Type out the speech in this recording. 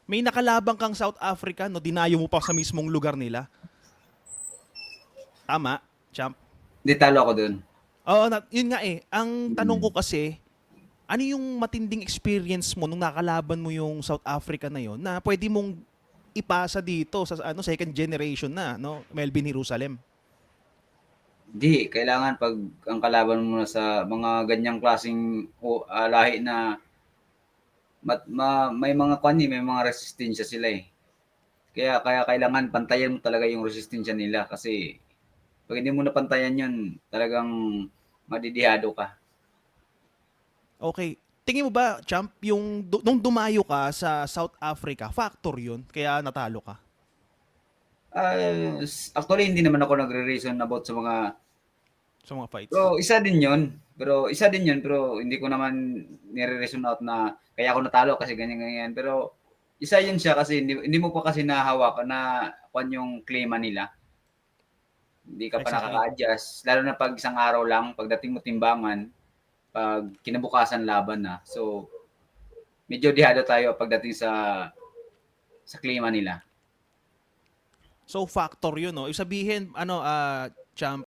May nakalaban kang South Africa, no? Dinayo mo pa sa mismong lugar nila. Tama, champ? Hindi, talo ako dun. Oo, yun nga eh. Ang tanong ko Mm. kasi, ano yung matinding experience mo nung nakalaban mo yung South Africa na yon na pwede mong ipasa dito sa ano second generation na, no? Melvin Jerusalem. Hindi, kailangan pag ang kalaban mo na sa mga ganyang klaseng lahi na may mga kwan may mga resistensya sila eh. Kaya kailangan pantayan mo talaga yung resistensya nila kasi pag hindi mo napantayan yun, talagang madidihado ka. Okay. Tingin mo ba, champ, yung nung dumayo ka sa South Africa, factor yun kaya natalo ka Actually, hindi naman ako nagre-reason about sa mga. sa mga fights? Pero isa din yun, pero hindi ko naman nire-reason out na kaya ako natalo kasi ganyan ganyan. Pero isa yun siya kasi hindi mo pa kasi nahawakan na kung yung klima nila. Hindi ka pa Exactly. nakaka-adjust. Lalo na pag isang araw lang, pagdating mo timbangan, pag kinabukasan laban na. So, medyo dihado tayo pagdating sa klima nila. So factor yun, no? Ibig sabihin, ano, champ,